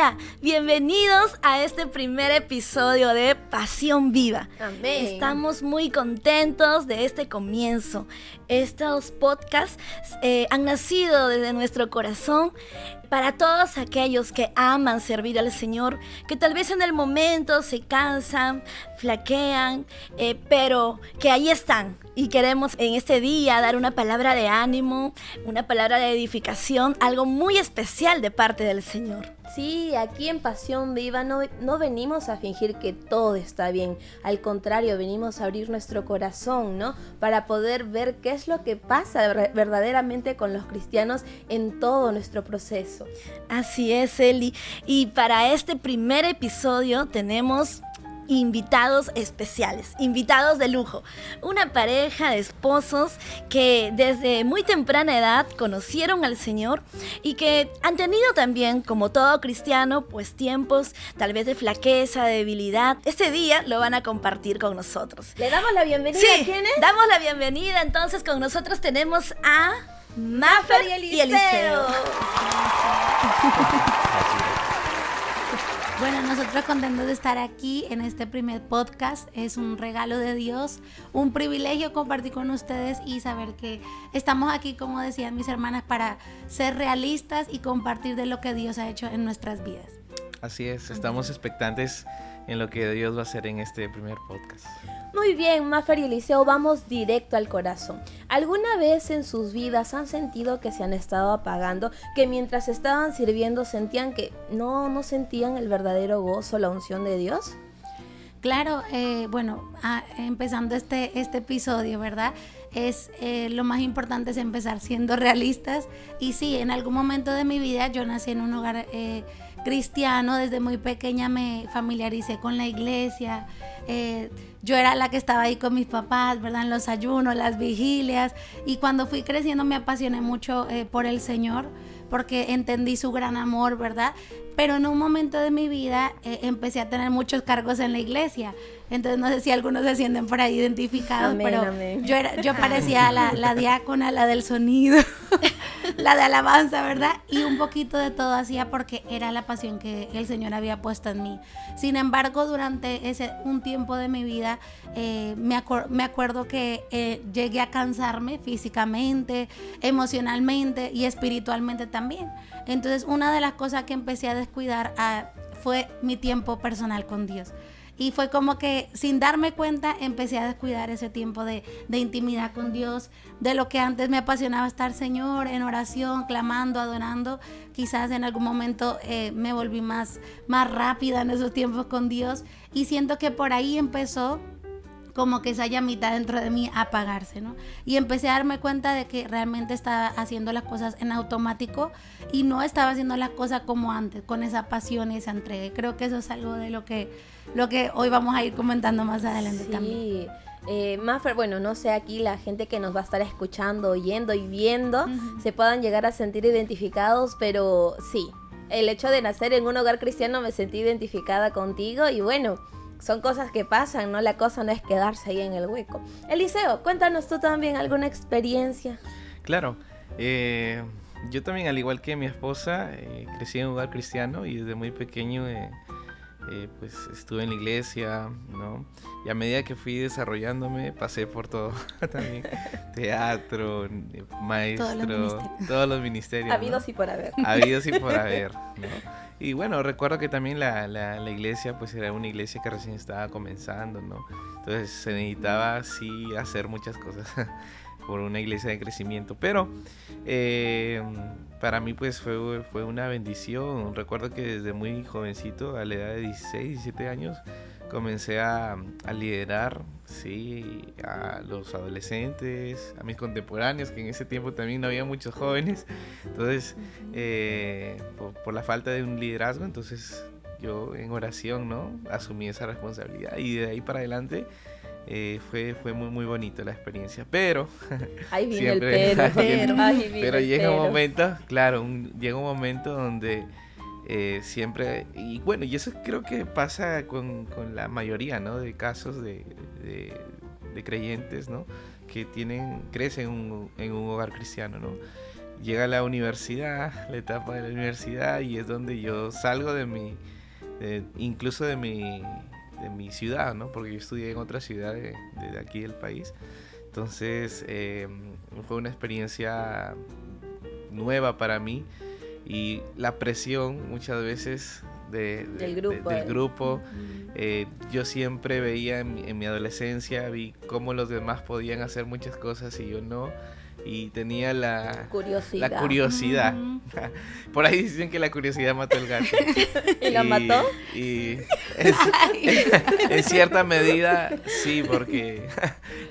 Hola, bienvenidos a este primer episodio de Pasión Viva. Amén. Estamos muy contentos de este comienzo. Estos podcasts han nacido desde nuestro corazón para todos aquellos que aman servir al Señor, que tal vez en el momento se cansan, flaquean, pero que ahí están. Y queremos en este día dar una palabra de ánimo, una palabra de edificación, algo muy especial de parte del Señor. Sí, aquí en Pasión Viva no venimos a fingir que todo está bien. Al contrario, venimos a abrir nuestro corazón, ¿no? Para poder ver qué es lo que pasa verdaderamente con los cristianos en todo nuestro proceso. Así es, Eli. Y para este primer episodio tenemos invitados especiales, invitados de lujo, una pareja de esposos que desde muy temprana edad conocieron al Señor y que han tenido también, como todo cristiano, pues tiempos tal vez de flaqueza, de debilidad. Este día lo van a compartir con nosotros. ¿Le damos la bienvenida? Sí, ¿Quién es? damos la bienvenida. Entonces con nosotros tenemos a Maffer y Eliseo. Bueno, nosotros contentos de estar aquí en este primer podcast. Es un regalo de Dios, un privilegio compartir con ustedes y saber que estamos aquí, como decían mis hermanas, para ser realistas y compartir de lo que Dios ha hecho en nuestras vidas. Así es, estamos expectantes en lo que Dios va a hacer en este primer podcast. Muy bien, Maffer y Eliseo, vamos directo al corazón. ¿Alguna vez en sus vidas han sentido que se han estado apagando, que mientras estaban sirviendo sentían que no sentían el verdadero gozo, la unción de Dios? Claro, empezando este episodio, ¿verdad? Lo más importante es empezar siendo realistas. Y sí, en algún momento de mi vida yo nací en un hogar cristiano. Desde muy pequeña me familiaricé con la iglesia. Yo era la que estaba ahí con mis papás, ¿verdad? En los ayunos, las vigilias. Y cuando fui creciendo me apasioné mucho por el Señor, porque entendí su gran amor, ¿verdad? Pero en un momento de mi vida empecé a tener muchos cargos en la iglesia. Entonces no sé si algunos se sienten por ahí identificados, amén, pero amén. Yo parecía la diácona, la del sonido, la de alabanza, ¿verdad? Y un poquito de todo hacía porque era la pasión que el Señor había puesto en mí. Sin embargo, durante un tiempo de mi vida, me acuerdo que llegué a cansarme físicamente, emocionalmente y espiritualmente también. Entonces, una de las cosas que empecé a descuidar fue mi tiempo personal con Dios. Y fue como que sin darme cuenta empecé a descuidar ese tiempo de intimidad con Dios, de lo que antes me apasionaba estar, Señor, en oración, clamando, adorando. Quizás en algún momento me volví más rápida en esos tiempos con Dios, y siento que por ahí empezó como que esa llamita dentro de mí a apagarse, ¿no? Y empecé a darme cuenta de que realmente estaba haciendo las cosas en automático y no estaba haciendo las cosas como antes, con esa pasión y esa entrega. Creo que eso es algo de lo que hoy vamos a ir comentando más adelante también. Sí, Maffer, bueno, no sé, aquí la gente que nos va a estar escuchando, oyendo y viendo, se puedan llegar a sentir identificados, pero sí, el hecho de nacer en un hogar cristiano me sentí identificada contigo y bueno, son cosas que pasan, ¿no? La cosa no es quedarse ahí en el hueco. Eliseo, cuéntanos tú también alguna experiencia. Claro, yo también, al igual que mi esposa, crecí en un hogar cristiano y desde muy pequeño pues estuve en la iglesia, ¿no? Y a medida que fui desarrollándome pasé por todo también, teatro, maestro, todos los ministerios, Habidos, ¿no? y por haber. Habidos y por haber, ¿no? Y bueno, recuerdo que también la iglesia pues era una iglesia que recién estaba comenzando, ¿no? Entonces se necesitaba sí hacer muchas cosas por una iglesia de crecimiento, pero para mí pues fue una bendición. Recuerdo que desde muy jovencito, a la edad de 16, 17 años, comencé a liderar, sí, a los adolescentes, a mis contemporáneos, que en ese tiempo también no había muchos jóvenes. Entonces, por la falta de un liderazgo, entonces yo en oración, ¿no?, asumí esa responsabilidad, y de ahí para adelante fue muy muy bonito la experiencia, pero ahí viene siempre, el pero llega un momento, claro, llega un momento donde siempre, y bueno, y eso creo que pasa con la mayoría, ¿no?, de casos de creyentes, ¿no?, que crecen en un hogar cristiano, ¿no? llega la universidad, la etapa de la universidad, y es donde yo salgo incluso de mi ciudad, ¿no? Porque yo estudié en otra ciudad de aquí del país. Entonces fue una experiencia nueva para mí, y la presión muchas veces del grupo. Yo siempre veía en mi adolescencia, vi cómo los demás podían hacer muchas cosas y yo no, y tenía la curiosidad. Por ahí dicen que la curiosidad mató el gato. ¿Y la mató? Y en cierta medida sí, porque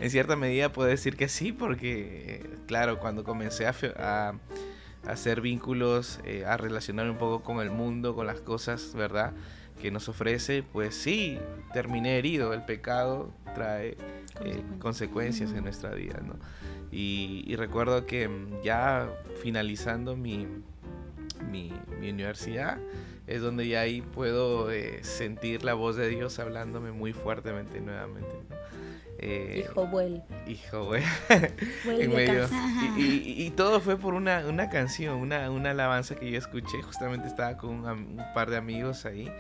en cierta medida puedo decir que sí, porque claro, cuando comencé a hacer vínculos, a relacionarme un poco con el mundo, con las cosas, ¿verdad?, que nos ofrece, pues sí, terminé herido. El pecado trae consecuencias en nuestra vida, ¿no? Y recuerdo que ya finalizando mi universidad, es donde ya ahí puedo sentir la voz de Dios hablándome muy fuertemente nuevamente, ¿no? Hijo, vuelve. En medio. Y todo fue por una canción, una alabanza que yo escuché. Justamente estaba con un par de amigos ahí.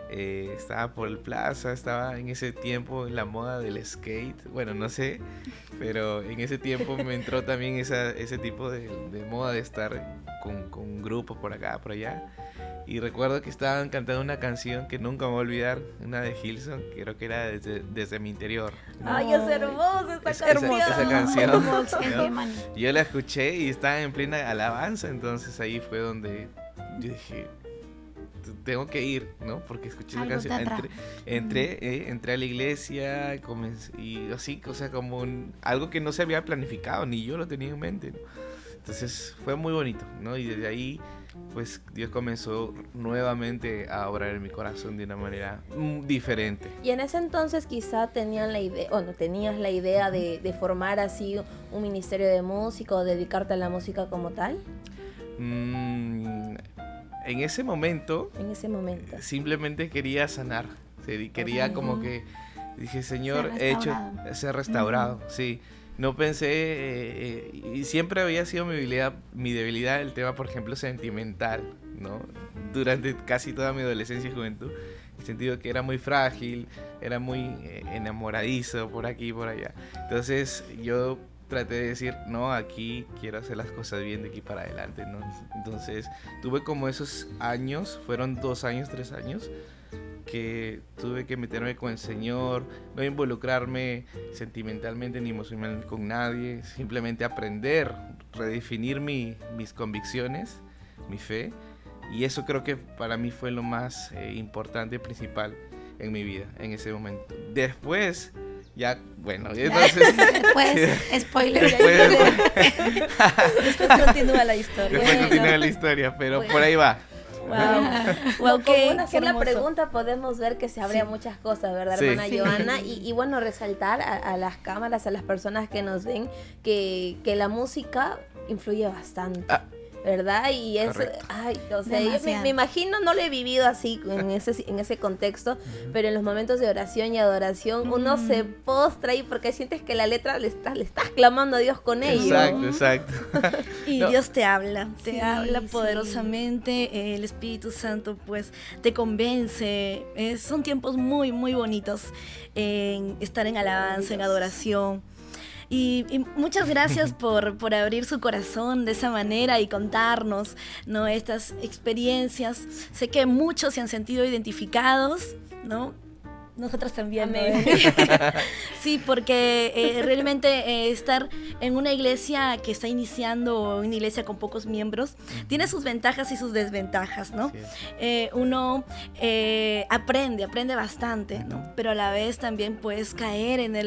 Estaba por el plaza, estaba en ese tiempo en la moda del skate. Bueno, no sé, pero en ese tiempo me entró también ese tipo de moda de estar con grupos por acá, por allá. Y recuerdo que estaban cantando una canción que nunca me voy a olvidar, una de Hillsong, creo que era desde mi interior, ¿no? Ay, es hermosa esa canción. ¿No? Yo la escuché y estaba en plena alabanza, entonces ahí fue donde yo dije, tengo que ir, ¿no? Porque escuché esa canción. Entré a la iglesia y así, o sea, como algo que no se había planificado, ni yo lo tenía en mente, ¿no? Entonces fue muy bonito, ¿no? Y desde ahí, pues Dios comenzó nuevamente a obrar en mi corazón de una manera diferente. Y en ese entonces quizá tenían la idea, o no tenías la idea de formar así un ministerio de música o dedicarte a la música como tal. En ese momento simplemente quería sanar, quería como que dije, Señor, ser restaurado, sí. No pensé, y siempre había sido mi debilidad el tema, por ejemplo, sentimental, ¿no? Durante casi toda mi adolescencia y juventud, en el sentido que era muy frágil, era muy enamoradizo por aquí y por allá. Entonces yo traté de decir, no, aquí quiero hacer las cosas bien de aquí para adelante, ¿no? Entonces tuve como esos años, fueron 2 años, 3 años, que tuve que meterme con el Señor, no involucrarme sentimentalmente ni emocionalmente con nadie, simplemente aprender, redefinir mis convicciones, mi fe, y eso creo que para mí fue lo más importante y principal en mi vida en ese momento. Después, ya, bueno, entonces... spoiler. Después continúa la historia. Después continúa la historia, pero por ahí va. Wow, con una sola pregunta podemos ver que se abren muchas cosas, ¿verdad, sí, hermana Johanna? Y bueno, resaltar a las cámaras, a las personas que nos ven, que la música influye bastante. ¿Verdad? Y es, o sea, yo me imagino, no lo he vivido así en ese contexto, pero en los momentos de oración y adoración uno se postra ahí porque sientes que la letra le estás clamando a Dios con ello. Exacto. Y Dios te habla poderosamente, el Espíritu Santo pues te convence, son tiempos muy, muy bonitos en estar en alabanza, en adoración. Y muchas gracias por abrir su corazón de esa manera y contarnos, ¿no?, estas experiencias. Sé que muchos se han sentido identificados, ¿no? Nosotras también. Sí, porque realmente estar en una iglesia que está iniciando, una iglesia con pocos miembros, tiene sus ventajas y sus desventajas, ¿no? Uno aprende bastante, ¿no? Pero a la vez también puedes caer en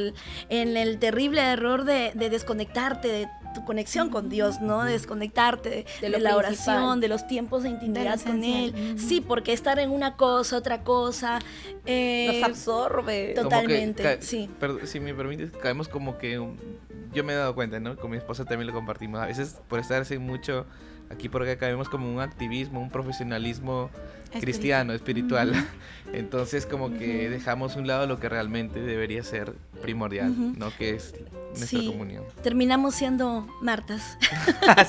el terrible error de desconectarte de tu conexión con Dios, ¿no? Desconectarte de la oración, de los tiempos de intimidad con Él. Sí, porque estar en una cosa, otra cosa, nos absorbe. Totalmente, sí. Pero si me permites, caemos como que yo me he dado cuenta, ¿no? Con mi esposa también lo compartimos. A veces por estar así mucho aquí por acá vemos como un activismo, un profesionalismo cristiano, espiritual. Entonces como que dejamos a un lado lo que realmente debería ser primordial, ¿no? Que es nuestra comunión. Terminamos siendo Martas.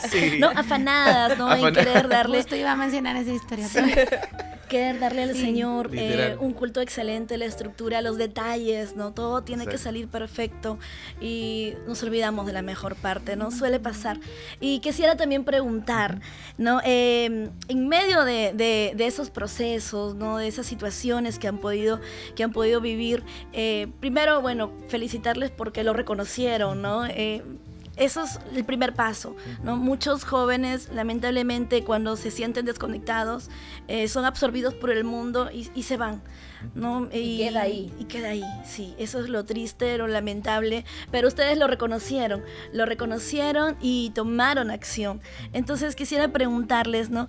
Sí. No, afanadas, ¿no? En querer darle... Justo iba a mencionar esa historia. Sí. Querer darle al Señor un culto excelente, la estructura, los detalles, ¿no? Todo tiene que salir perfecto y nos olvidamos de la mejor parte, ¿no? Suele pasar. Y quisiera también preguntar, ¿no? En medio de esos procesos, ¿no? De esas situaciones que han podido vivir, primero, bueno, felicitarles porque lo reconocieron, ¿no? Eso es el primer paso, ¿no? Muchos jóvenes, lamentablemente, cuando se sienten desconectados, son absorbidos por el mundo y se van, ¿no? Y queda ahí. Y queda ahí, sí. Eso es lo triste, lo lamentable. Pero ustedes lo reconocieron y tomaron acción. Entonces quisiera preguntarles, ¿no?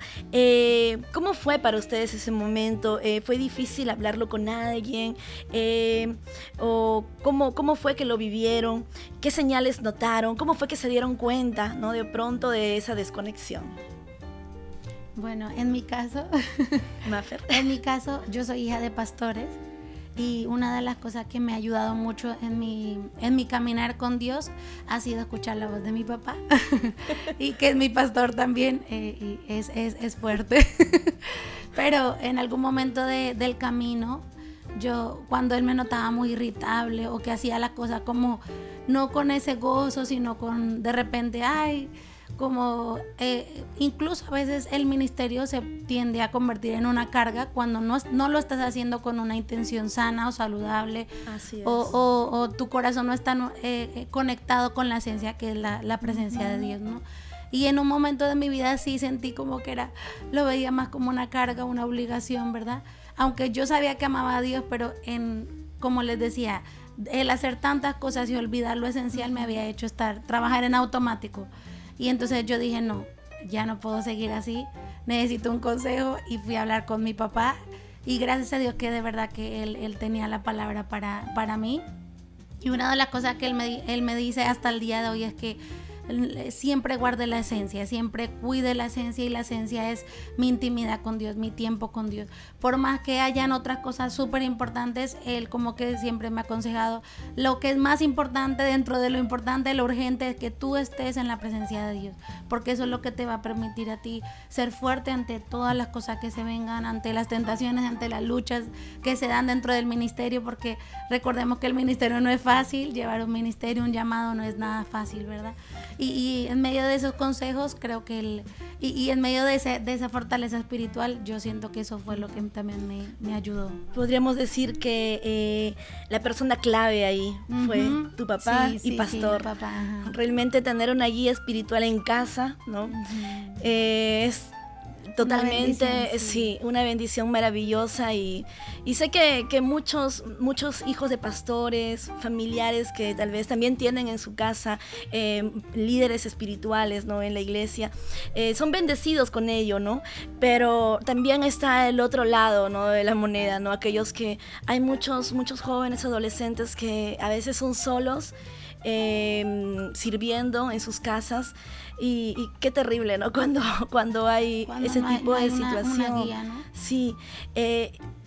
¿Cómo fue para ustedes ese momento? ¿Fue difícil hablarlo con alguien? ¿O cómo fue que lo vivieron? ¿Qué señales notaron? ¿Cómo fue que se dieron cuenta, ¿no? De pronto de esa desconexión. Bueno, en mi caso, Mafer. En mi caso, yo soy hija de pastores y una de las cosas que me ha ayudado mucho en mi caminar con Dios ha sido escuchar la voz de mi papá y que es mi pastor también, y es fuerte. Pero en algún momento del camino, yo cuando él me notaba muy irritable o que hacía las cosas como no con ese gozo, sino con de repente, como incluso a veces el ministerio se tiende a convertir en una carga cuando no lo estás haciendo con una intención sana o saludable. Así es. O tu corazón no está conectado con la esencia que es la presencia de Dios, ¿no? Y en un momento de mi vida sí sentí como que lo veía más como una carga, una obligación, ¿verdad? Aunque yo sabía que amaba a Dios, pero como les decía, el hacer tantas cosas y olvidar lo esencial me había hecho trabajar en automático. Y entonces yo dije, no, ya no puedo seguir así, necesito un consejo, y fui a hablar con mi papá y gracias a Dios que de verdad que él tenía la palabra para mí. Y una de las cosas que él me dice hasta el día de hoy es que siempre guarde la esencia, siempre cuide la esencia, y la esencia es mi intimidad con Dios, mi tiempo con Dios. Por más que hayan otras cosas súper importantes, él como que siempre me ha aconsejado, lo que es más importante dentro de lo importante, lo urgente, es que tú estés en la presencia de Dios, porque eso es lo que te va a permitir a ti ser fuerte ante todas las cosas que se vengan, ante las tentaciones, ante las luchas que se dan dentro del ministerio, porque recordemos que el ministerio no es fácil, llevar un ministerio, un llamado no es nada fácil, ¿verdad? Y en medio de esos consejos, creo que y en medio de esa fortaleza espiritual, yo siento que eso fue lo que también me ayudó. Podríamos decir que la persona clave ahí fue tu papá y pastor. Sí, papá, realmente tener una guía espiritual en casa, ¿no? Es totalmente, una bendición maravillosa, y sé que muchos hijos de pastores, familiares que tal vez también tienen en su casa líderes espirituales, ¿no? En la iglesia, son bendecidos con ello, ¿no? Pero también está el otro lado, ¿no? De la moneda, ¿no? Aquellos que hay muchos jóvenes adolescentes que a veces son solos, sirviendo en sus casas, y qué terrible, ¿no? Cuando hay ese tipo de situación. Una guía, ¿no? Sí.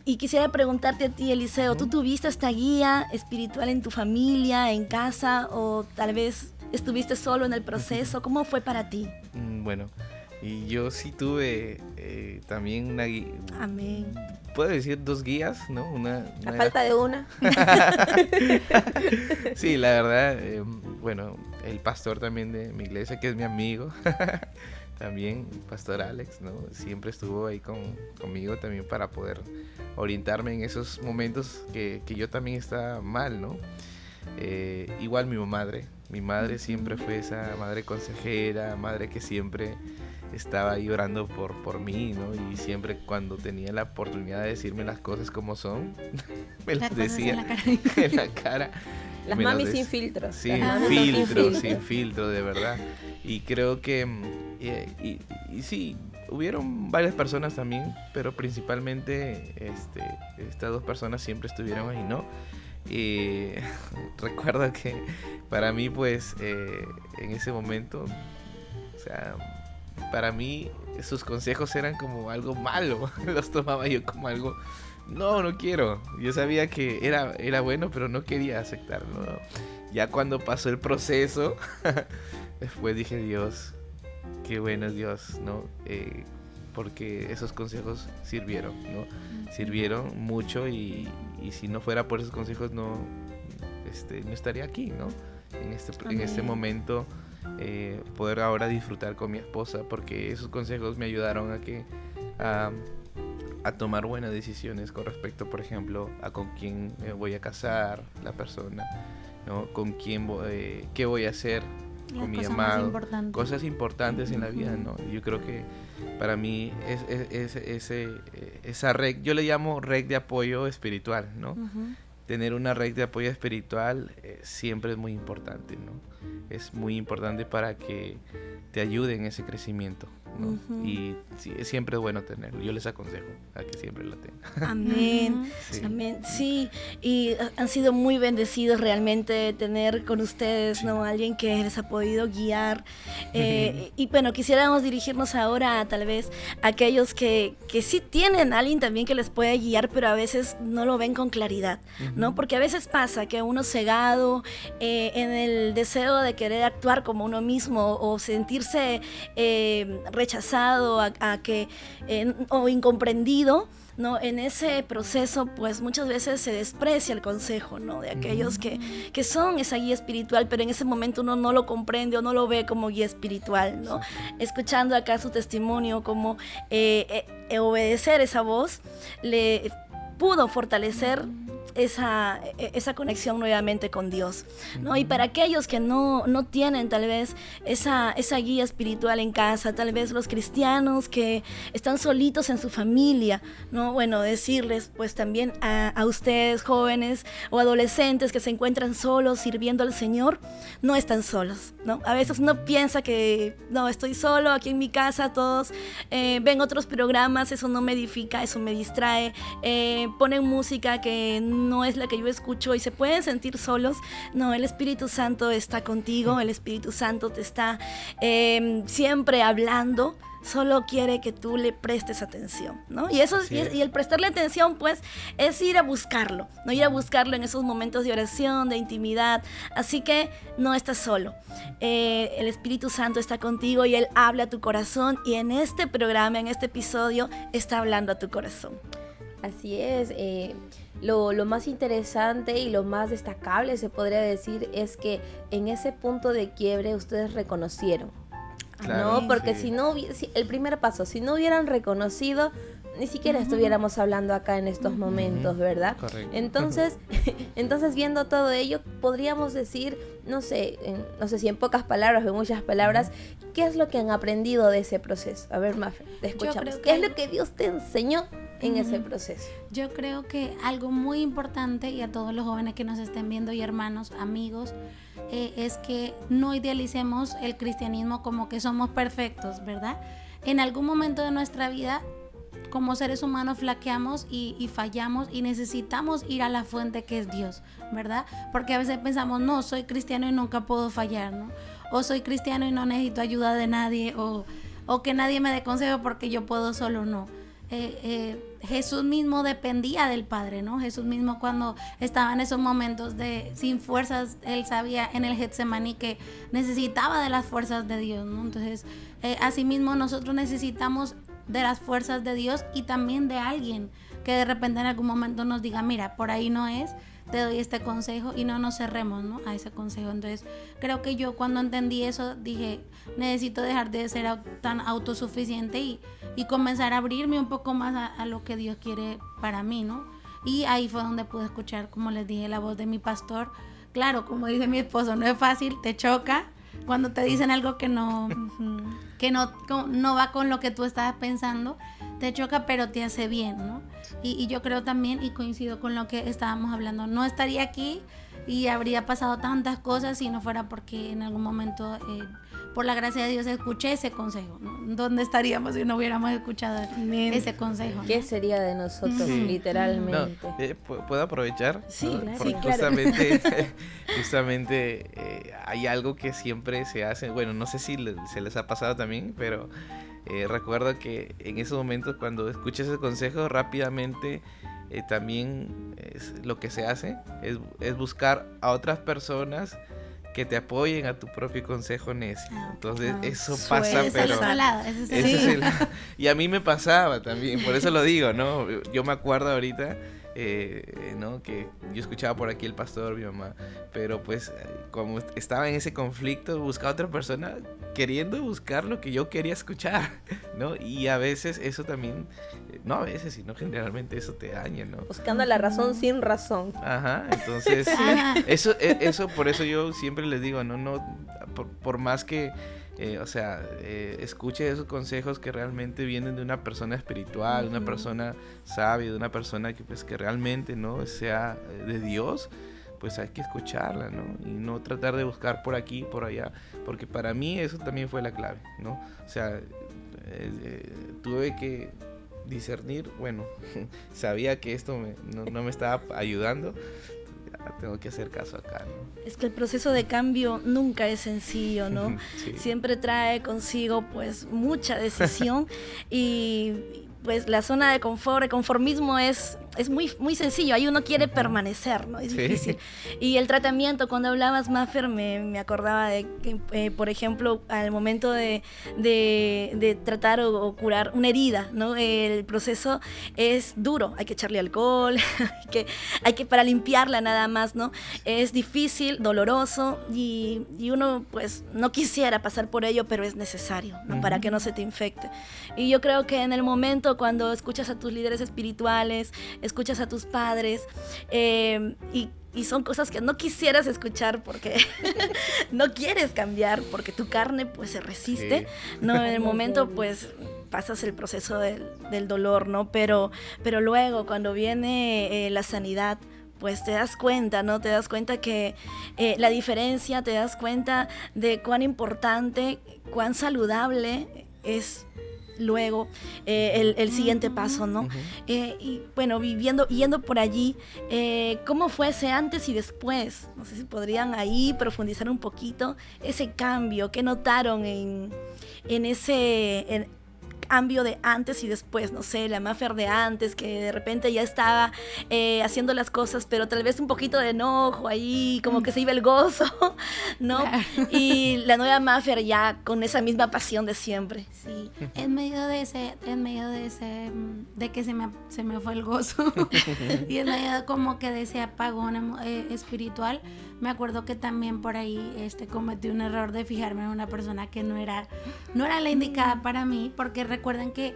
Y quisiera preguntarte a ti, Eliseo, ¿tú tuviste esta guía espiritual en tu familia, en casa, o tal vez estuviste solo en el proceso? ¿Cómo fue para ti? Bueno, y yo sí tuve también una guía. Amén. Puedo decir 2 guías, ¿no? A falta de una. Sí, la verdad, bueno, el pastor también de mi iglesia, que es mi amigo, también, Pastor Alex, ¿no? Siempre estuvo ahí conmigo también para poder orientarme en esos momentos que yo también estaba mal, ¿no? Igual mi madre siempre fue esa madre consejera, madre que siempre estaba ahí orando por mí, ¿no? Y siempre cuando tenía la oportunidad de decirme las cosas como son, me las decía en la cara. Las mamis sin filtro. Sin filtro, de verdad. Y creo que, y sí, hubieron varias personas también, pero principalmente estas 2 personas siempre estuvieron ahí, ¿no? Y recuerdo que para mí, pues, en ese momento, o sea, para mí sus consejos eran como algo malo. Los tomaba yo como algo, no quiero. Yo sabía que era bueno, pero no quería aceptarlo, ¿no? Ya cuando pasó el proceso, después dije, Dios, qué bueno es Dios, ¿no? Porque esos consejos sirvieron, ¿no? Sirvieron mucho y si no fuera por esos consejos no estaría aquí, ¿no? En este momento, poder ahora disfrutar con mi esposa, porque esos consejos me ayudaron a tomar buenas decisiones con respecto, por ejemplo, a con quién me voy a casar, la persona, ¿no? Con quién qué voy a hacer con mi amado, cosas importantes en la vida, ¿no? Yo creo que para mí esa red, yo le llamo red de apoyo espiritual, ¿no? Tener una red de apoyo espiritual siempre es muy importante, ¿no? Es muy importante para que te ayude en ese crecimiento, ¿no? Y sí, siempre es bueno tenerlo. Yo les aconsejo a que siempre lo tengan. Amén. Sí. Amén. Sí, y han sido muy bendecidos realmente tener con ustedes, ¿no? Alguien que les ha podido guiar. Y bueno, quisiéramos dirigirnos ahora a tal vez a aquellos que sí tienen a alguien también que les puede guiar, pero a veces no lo ven con claridad, ¿no? Porque a veces pasa que uno cegado en el deseo de querer actuar como uno mismo o sentirse rechazado o incomprendido, ¿no? En ese proceso, pues muchas veces se desprecia el consejo, ¿no? De aquellos que son esa guía espiritual, pero en ese momento uno no lo comprende o no lo ve como guía espiritual, ¿no? Sí. Escuchando acá su testimonio, como obedecer esa voz le pudo fortalecer esa conexión nuevamente con Dios, ¿no? Y para aquellos que no tienen tal vez esa guía espiritual en casa, tal vez los cristianos que están solitos en su familia, ¿no? Bueno, decirles pues también a ustedes jóvenes o adolescentes que se encuentran solos sirviendo al Señor, no están solos, ¿no? A veces uno piensa que no, estoy solo aquí en mi casa, todos ven otros programas, eso no me edifica, eso me distrae, ponen música que no es la que yo escucho y se pueden sentir solos. No, el Espíritu Santo está contigo, el Espíritu Santo te está siempre hablando, solo quiere que tú le prestes atención, ¿no? Y eso y el prestarle atención, pues, es ir a buscarlo, ¿no? Ir a buscarlo en esos momentos de oración, de intimidad. Así que no estás solo. El Espíritu Santo está contigo y Él habla a tu corazón, y en este programa, en este episodio, está hablando a tu corazón. Así es, lo más interesante y lo más destacable, se podría decir, es que en ese punto de quiebre ustedes reconocieron, claro, ¿no? Porque si el primer paso, si no hubieran reconocido, ni siquiera estuviéramos hablando acá en estos momentos, ¿verdad? Correcto. Entonces viendo todo ello, podríamos decir, no sé si en pocas palabras o en muchas palabras, ¿qué es lo que han aprendido de ese proceso? A ver, Mafe, te escuchamos. ¿Qué es lo que Dios te enseñó en ese proceso? Yo creo que algo muy importante, y a todos los jóvenes que nos estén viendo y hermanos, amigos, es que no idealicemos el cristianismo como que somos perfectos, ¿verdad? En algún momento de nuestra vida, como seres humanos, flaqueamos y fallamos, y necesitamos ir a la fuente que es Dios, ¿verdad? Porque a veces pensamos, no, soy cristiano y nunca puedo fallar, ¿no? O soy cristiano y no necesito ayuda de nadie, o que nadie me dé consejo porque yo puedo solo, no. Jesús mismo dependía del Padre, ¿no? Jesús mismo, cuando estaba en esos momentos sin fuerzas, Él sabía en el Getsemaní que necesitaba de las fuerzas de Dios, ¿no? Entonces, asimismo nosotros necesitamos de las fuerzas de Dios, y también de alguien que de repente en algún momento nos diga, mira, por ahí no es, te doy este consejo, y no nos cerremos, ¿no?, a ese consejo. Entonces creo que yo, cuando entendí eso, dije, necesito dejar de ser tan autosuficiente y comenzar a abrirme un poco más a lo que Dios quiere para mí, ¿no? Y ahí fue donde pude escuchar, como les dije, la voz de mi pastor. Claro, como dice mi esposo, no es fácil, te choca cuando te dicen algo que no va con lo que tú estabas pensando, te choca, pero te hace bien, ¿no? Y yo creo también, y coincido con lo que estábamos hablando, no estaría aquí y habría pasado tantas cosas si no fuera porque en algún momento, por la gracia de Dios, escuché ese consejo, ¿no? ¿Dónde estaríamos si no hubiéramos escuchado ese consejo, ¿no? ¿Qué sería de nosotros, literalmente? No, ¿puedo aprovechar? Sí, ¿no? claro. Porque Sí, claro. justamente hay algo que siempre se hace, bueno, no sé si se les ha pasado también, pero recuerdo que en esos momentos cuando escuchas ese consejo rápidamente también lo que se hace es buscar a otras personas que te apoyen a tu propio consejo necio. Entonces eso pasa, Ese es pero el otro lado, ese es el ese otro es lado. y a mí me pasaba también, por eso lo digo, ¿no? Yo me acuerdo ahorita, ¿no? Que yo escuchaba por aquí el pastor, mi mamá, pero pues como estaba en ese conflicto, buscaba a otra persona queriendo buscar lo que yo quería escuchar, ¿no? Y a veces eso también, no a veces, sino generalmente eso te daña, ¿no? Buscando la razón sin razón. Ajá, entonces eso por eso yo siempre les digo, no, por más que escuche esos consejos que realmente vienen de una persona espiritual, de una persona sabia, de una persona que pues que realmente no sea de Dios, pues hay que escucharla, ¿no? Y no tratar de buscar por aquí, por allá, porque para mí eso también fue la clave, ¿no? O sea, tuve que discernir, bueno, sabía que esto no me estaba ayudando, tengo que hacer caso acá, ¿no? Es que el proceso de cambio nunca es sencillo, ¿no? Sí. Siempre trae consigo pues mucha decisión y pues la zona de confort, el conformismo es muy, muy sencillo, ahí uno quiere permanecer, ¿no? Es difícil. Y el tratamiento, cuando hablabas, Maffer, me acordaba de que, por ejemplo, al momento de tratar o curar una herida, ¿no? El proceso es duro, hay que echarle alcohol, hay que para limpiarla nada más, ¿no? Es difícil, doloroso y uno pues no quisiera pasar por ello, pero es necesario, ¿no? Para que no se te infecte. Y yo creo que en el momento cuando escuchas a tus líderes espirituales, escuchas a tus padres y son cosas que no quisieras escuchar porque no quieres cambiar, porque tu carne pues se resiste, ¿no? En el momento pues pasas el proceso del dolor, ¿no? Pero luego cuando viene la sanidad, pues te das cuenta, ¿no? Te das cuenta que la diferencia, te das cuenta de cuán importante, cuán saludable es luego el siguiente paso, ¿no? Y bueno, yendo por allí, ¿cómo fue ese antes y después? No sé si podrían ahí profundizar un poquito ese cambio que notaron en ese cambio de antes y después, no sé, la Maffer de antes, que de repente ya estaba haciendo las cosas, pero tal vez un poquito de enojo ahí, como que se iba el gozo, ¿no? Claro. Y la nueva Maffer ya con esa misma pasión de siempre. Sí, en medio de que se me fue el gozo y en medio como que de ese apagón espiritual, me acuerdo que también por ahí cometí un error de fijarme en una persona que no era la indicada para mí, porque recuerden que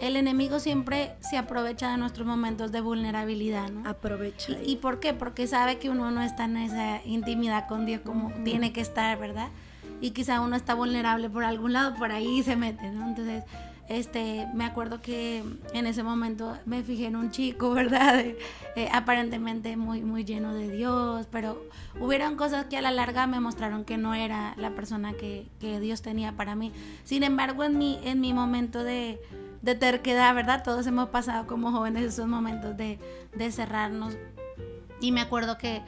el enemigo siempre se aprovecha de nuestros momentos de vulnerabilidad, ¿no? Aprovecha. ¿Y por qué? Porque sabe que uno no está en esa intimidad con Dios como tiene que estar, ¿verdad? Y quizá uno está vulnerable por algún lado, por ahí se mete, ¿no? Entonces, me acuerdo que en ese momento me fijé en un chico, ¿verdad? Aparentemente muy, muy lleno de Dios, pero hubieron cosas que a la larga me mostraron que no era la persona que Dios tenía para mí. Sin embargo, en mi momento de terquedad, ¿verdad? Todos hemos pasado como jóvenes esos momentos de cerrarnos. Y me acuerdo que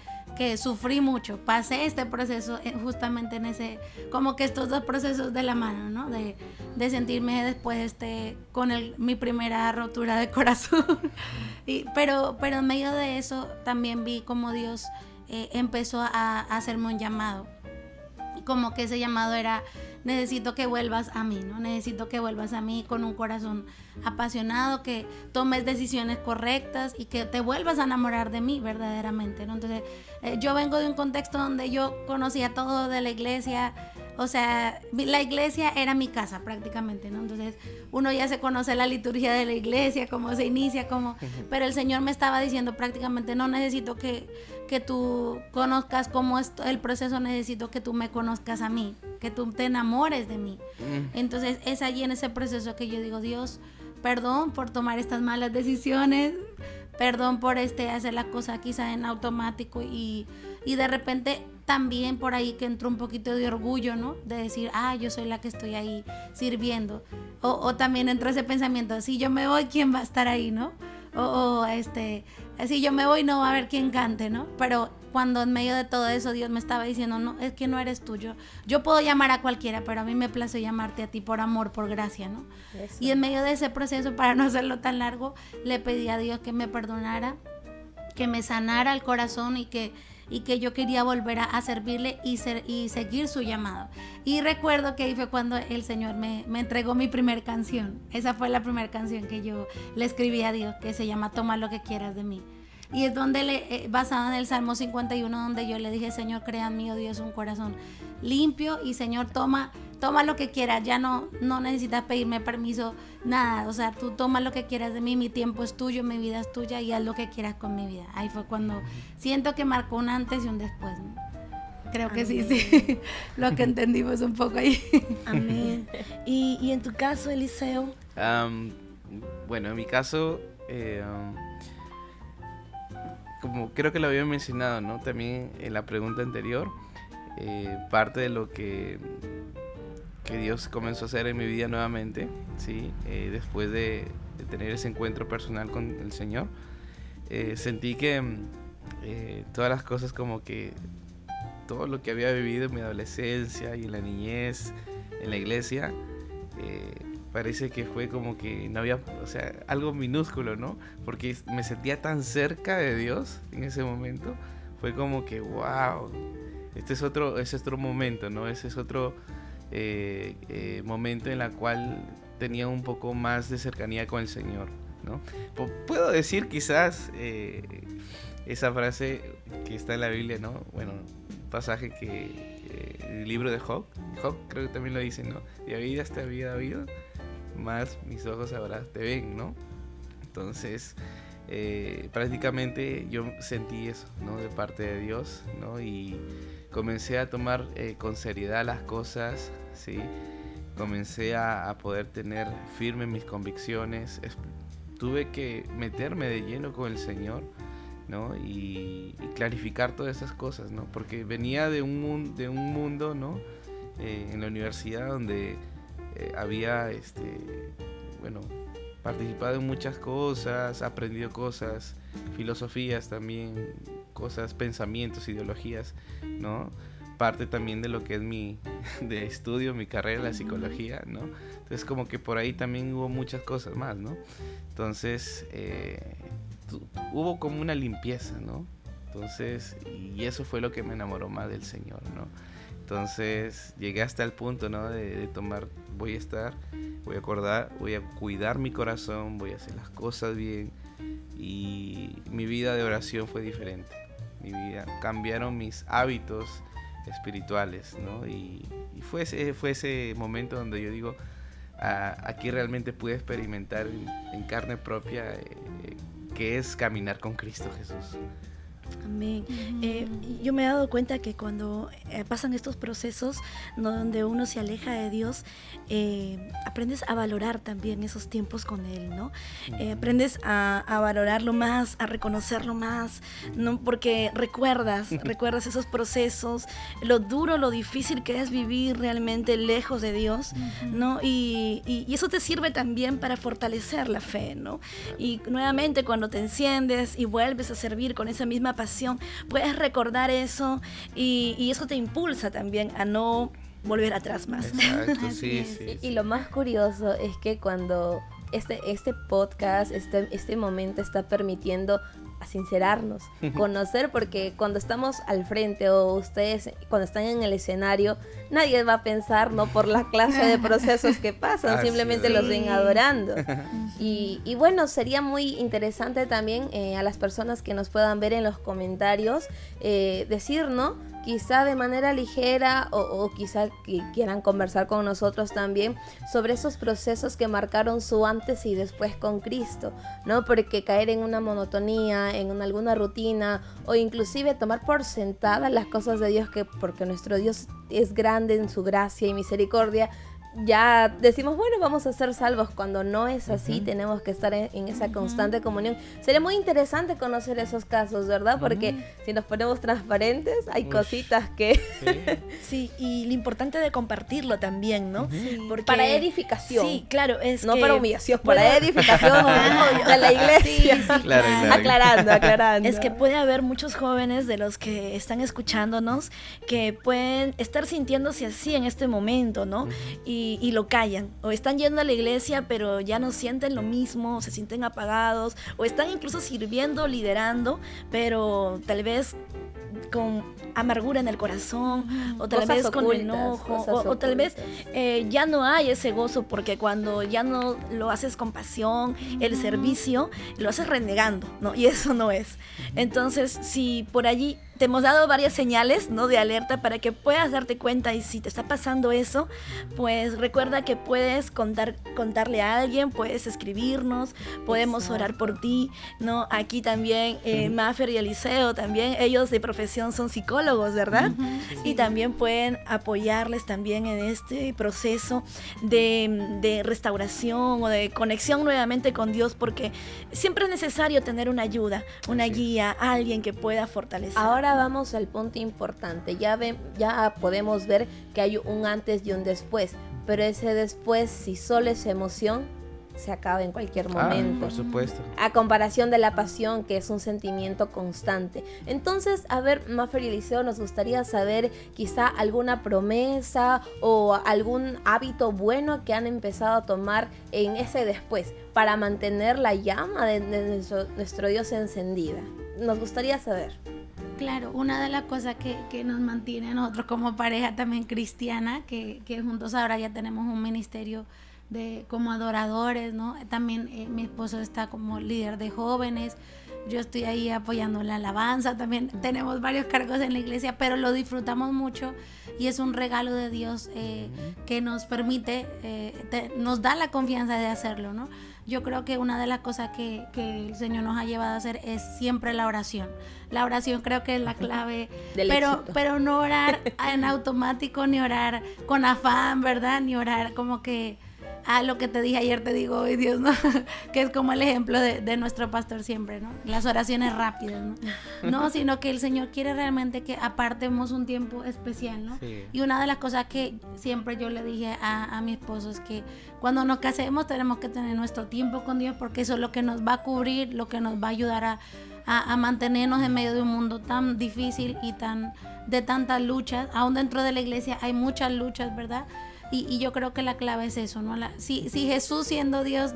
sufrí mucho, pasé este proceso justamente en ese, como que estos dos procesos de la mano, ¿no? De sentirme después con mi primera rotura de corazón. Pero en medio de eso también vi como Dios empezó a hacerme un llamado. Como que ese llamado era: necesito que vuelvas a mí, ¿no? Necesito que vuelvas a mí con un corazón apasionado, que tomes decisiones correctas y que te vuelvas a enamorar de mí verdaderamente, ¿no? Entonces, yo vengo de un contexto donde yo conocía todo de la iglesia, o sea, la iglesia era mi casa prácticamente, ¿no? Entonces, uno ya se conoce la liturgia de la iglesia, cómo se inicia, pero el Señor me estaba diciendo prácticamente: no necesito que tú conozcas cómo es el proceso, necesito que tú me conozcas a mí, que tú te enamores de mí. Entonces es allí en ese proceso que yo digo: Dios, perdón por tomar estas malas decisiones, perdón por hacer la cosa quizá en automático y de repente también por ahí que entró un poquito de orgullo, ¿no? De decir, yo soy la que estoy ahí sirviendo. O también entró ese pensamiento, si yo me voy, ¿quién va a estar ahí, no? Si yo me voy, no va a haber quien cante, ¿no? Pero cuando en medio de todo eso Dios me estaba diciendo, no, es que no eres tú, yo puedo llamar a cualquiera, pero a mí me place llamarte a ti por amor, por gracia, ¿no? Eso. Y en medio de ese proceso, para no hacerlo tan largo, le pedí a Dios que me perdonara, que me sanara el corazón y que yo quería volver a servirle y seguir su llamado. Y recuerdo que ahí fue cuando el Señor me entregó mi primer canción. Esa fue la primera canción que yo le escribí a Dios, que se llama Toma lo que quieras de mí. Y es donde basada en el Salmo 51, donde yo le dije, Señor, crea en mí, oh Dios, un corazón limpio, y Señor, toma lo que quieras, ya no necesitas pedirme permiso, nada, o sea, tú toma lo que quieras de mí, mi tiempo es tuyo, mi vida es tuya, y haz lo que quieras con mi vida. Ahí fue cuando siento que marcó un antes y un después, ¿no? Creo que sí, lo que entendimos un poco ahí. Amén. ¿Y en tu caso, Eliseo? Bueno, en mi caso, como creo que lo había mencionado, ¿no? También en la pregunta anterior, parte de lo que Dios comenzó a hacer en mi vida nuevamente, ¿sí? Después de tener ese encuentro personal con el Señor, sentí que todas las cosas, como que todo lo que había vivido en mi adolescencia y en la niñez, en la iglesia, parece que fue como que no había, o sea, algo minúsculo, ¿no? Porque me sentía tan cerca de Dios en ese momento. Fue como que, wow, ese es otro momento, ¿no? Ese es otro momento en la cual tenía un poco más de cercanía con el Señor, ¿no? Puedo decir quizás esa frase que está en la Biblia, ¿no? Bueno, un pasaje que el libro de Job creo que también lo dice, ¿no? De vida te había habido, más mis ojos ahora te ven, ¿no? Entonces, prácticamente yo sentí eso, ¿no? De parte de Dios, ¿no? Y comencé a tomar con seriedad las cosas, ¿sí? Comencé a poder tener firmes mis convicciones. Tuve que meterme de lleno con el Señor, ¿no? Y clarificar todas esas cosas, ¿no? Porque venía de un mundo, ¿no? En la universidad donde había, participado en muchas cosas, aprendido cosas, filosofías también, cosas, pensamientos, ideologías, ¿no? Parte también de lo que es de estudio, mi carrera, la psicología, ¿no? Entonces como que por ahí también hubo muchas cosas más, ¿no? Entonces hubo como una limpieza, ¿no? Entonces, y eso fue lo que me enamoró más del Señor, ¿no? Entonces llegué hasta el punto, ¿no? De tomar, voy a cuidar mi corazón, voy a hacer las cosas bien, y mi vida de oración fue diferente. Cambiaron mis hábitos espirituales, ¿no? Y fue ese momento donde yo digo, aquí realmente pude experimentar en carne propia que es caminar con Cristo Jesús. Amén. Yo me he dado cuenta que cuando pasan estos procesos, ¿no? Donde uno se aleja de Dios, aprendes a valorar también esos tiempos con Él, ¿no? Aprendes a valorarlo más, a reconocerlo más, ¿no? Porque recuerdas esos procesos, lo duro, lo difícil que es vivir realmente lejos de Dios, ¿no? Y eso te sirve también para fortalecer la fe, ¿no? Y nuevamente cuando te enciendes y vuelves a servir con esa misma pasión, puedes recordar eso y eso te impulsa también a no volver atrás más. Exacto, sí. Y lo más curioso es que cuando este podcast, este momento está permitiendo a sincerarnos, conocer, porque cuando estamos al frente o ustedes cuando están en el escenario, nadie va a pensar, ¿no? Por la clase de procesos que pasan, simplemente los ven adorando. Y bueno, sería muy interesante también a las personas que nos puedan ver en los comentarios, decir, ¿no? Quizá de manera ligera o quizá que quieran conversar con nosotros también sobre esos procesos que marcaron su antes y después con Cristo, ¿no? Porque caer en una monotonía, en alguna rutina o inclusive tomar por sentadas las cosas de Dios, porque nuestro Dios es grande en su gracia y misericordia, ya decimos, bueno, vamos a ser salvos, cuando no es así. Tenemos que estar en esa constante comunión. Sería muy interesante conocer esos casos, ¿verdad? Porque si nos ponemos transparentes, hay cositas que... Sí, y lo importante de compartirlo también, ¿no? Porque... Para edificación. Sí, claro, es no que... para humillación, para edificación de la iglesia. Claro. Aclarando. Es que puede haber muchos jóvenes de los que están escuchándonos que pueden estar sintiéndose así en este momento, ¿no? Y lo callan, o están yendo a la iglesia pero ya no sienten lo mismo, se sienten apagados, o están incluso sirviendo, liderando, pero tal vez con amargura en el corazón, o tal vez con enojo, o tal vez ya no hay ese gozo, porque cuando ya no lo haces con pasión, el servicio, lo haces renegando, ¿no? Y eso no es. Entonces, si por allí te hemos dado varias señales, ¿no?, de alerta para que puedas darte cuenta, y si te está pasando eso, pues recuerda que puedes contarle a alguien, puedes escribirnos, podemos orar por ti, ¿no? Aquí también Mafer y Eliseo, también ellos de profesión son psicólogos, ¿verdad? Y también pueden apoyarles también en este proceso de restauración o de conexión nuevamente con Dios, porque siempre es necesario tener una ayuda, una guía, alguien que pueda fortalecer. Ahora vamos al punto importante. Ya podemos ver que hay un antes y un después, pero ese después, si solo es emoción, se acaba en cualquier momento. Por supuesto. A comparación de la pasión, que es un sentimiento constante. Entonces, a ver, Mafer y Eliseo, nos gustaría saber quizá alguna promesa o algún hábito bueno que han empezado a tomar en ese después para mantener la llama de nuestro Dios encendida. Nos gustaría saber. Claro, una de las cosas que nos mantiene a nosotros como pareja también cristiana, que juntos ahora ya tenemos un ministerio como adoradores, ¿no? También mi esposo está como líder de jóvenes, yo estoy ahí apoyando la alabanza, también tenemos varios cargos en la iglesia, pero lo disfrutamos mucho y es un regalo de Dios que nos permite, nos da la confianza de hacerlo, ¿no? Yo creo que una de las cosas que el Señor nos ha llevado a hacer es siempre la oración. La oración creo que es la clave, pero no orar en automático, ni orar con afán, ¿verdad? Ni orar como que lo que te dije ayer te digo hoy, Dios, ¿no? Que es como el ejemplo de nuestro pastor siempre, ¿no? Las oraciones rápidas, ¿no? No, sino que el Señor quiere realmente que apartemos un tiempo especial, ¿no? Sí. Y una de las cosas que siempre yo le dije a mi esposo es que cuando nos casemos tenemos que tener nuestro tiempo con Dios, porque eso es lo que nos va a cubrir, lo que nos va a ayudar a mantenernos en medio de un mundo tan difícil y de tantas luchas. Aún dentro de la iglesia hay muchas luchas, ¿verdad? Y yo creo que la clave es eso, ¿no? Si Jesús, siendo Dios,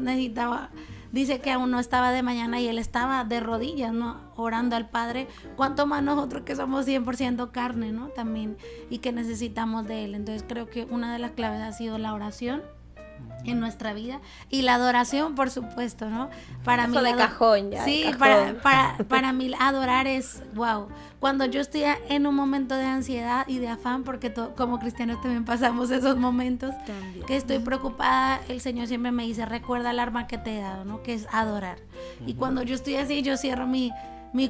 dice que aún no estaba de mañana y Él estaba de rodillas, ¿no?, orando al Padre, cuánto más nosotros que somos 100% carne, ¿no?, también, y que necesitamos de Él. Entonces creo que una de las claves ha sido la oración en nuestra vida, y la adoración, por supuesto, ¿no? Para eso mí de cajón ya. Sí, de cajón. Para mí adorar es wow. Cuando yo estoy en un momento de ansiedad y de afán, porque como cristianos también pasamos esos momentos, también, que estoy preocupada, el Señor siempre me dice, recuerda el arma que te he dado, ¿no?, que es adorar. Y cuando yo estoy así, yo cierro mi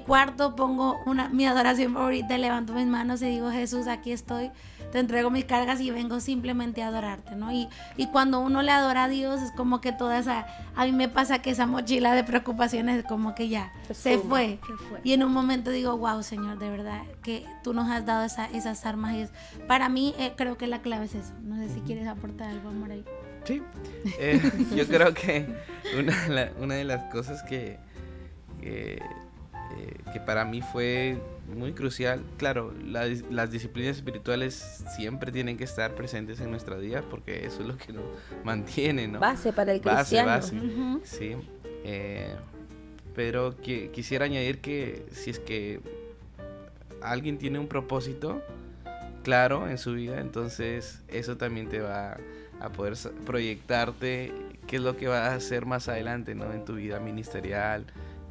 cuarto, pongo mi adoración favorita, levanto mis manos y digo, Jesús, aquí estoy, te entrego mis cargas y vengo simplemente a adorarte, ¿no? Y cuando uno le adora a Dios, es como que a mí me pasa que esa mochila de preocupaciones como que ya se fue. Y en un momento digo, wow, Señor, de verdad que tú nos has dado esas armas. Y para mí creo que la clave es eso. No sé si quieres aportar algo, amor, ahí. Sí, yo creo que una de las cosas que para mí fue muy crucial, claro, las disciplinas espirituales siempre tienen que estar presentes en nuestra vida, porque eso es lo que nos mantiene, ¿no? Base para el cristiano. Base, sí. Pero quisiera añadir que si es que alguien tiene un propósito claro en su vida, entonces eso también te va a poder proyectarte qué es lo que vas a hacer más adelante, ¿no?, en tu vida ministerial,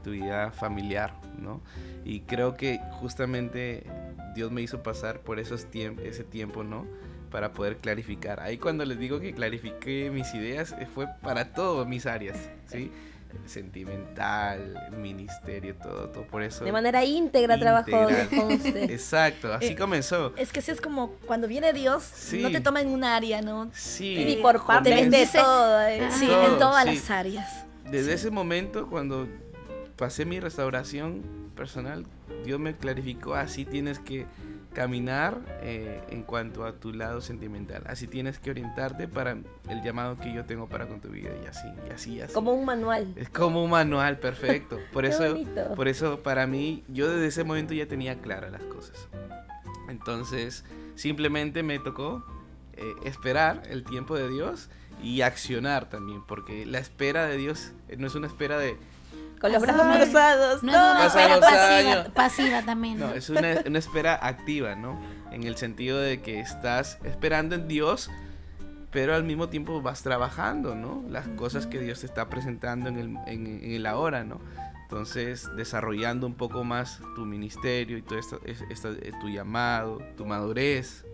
tu vida familiar, ¿no? Y creo que justamente Dios me hizo pasar por ese tiempo, ¿no?, para poder clarificar. Ahí cuando les digo que clarifiqué mis ideas, fue para todas mis áreas, ¿sí? sentimental, ministerio, todo por eso. De manera íntegra trabajó con usted. Exacto, así comenzó. Es que así es como cuando viene Dios, Sí. no te toma en un área, ¿no? Sí. Y por parte Te de bendice. todo. Sí, Todo, en todas sí. las áreas. Desde ese momento, cuando pasé mi restauración personal, Dios me clarificó, así tienes que caminar en cuanto a tu lado sentimental. Así tienes que orientarte para el llamado que yo tengo para con tu vida. Y así. Como un manual. Es como un manual perfecto. Por Qué eso, bonito. por eso para mí, yo desde ese momento ya tenía claras las cosas. Entonces, simplemente me tocó esperar el tiempo de Dios y accionar también, porque la espera de Dios no es una espera de... Con los brazos cruzados. No es una Pasan espera los pasiva, años. pasiva también. No, es una espera activa, ¿no? En el sentido de que estás esperando en Dios, pero al mismo tiempo vas trabajando, ¿no? Las cosas que Dios te está presentando en el ahora, ¿no? Entonces, desarrollando un poco más tu ministerio y todo esto, tu llamado, tu madurez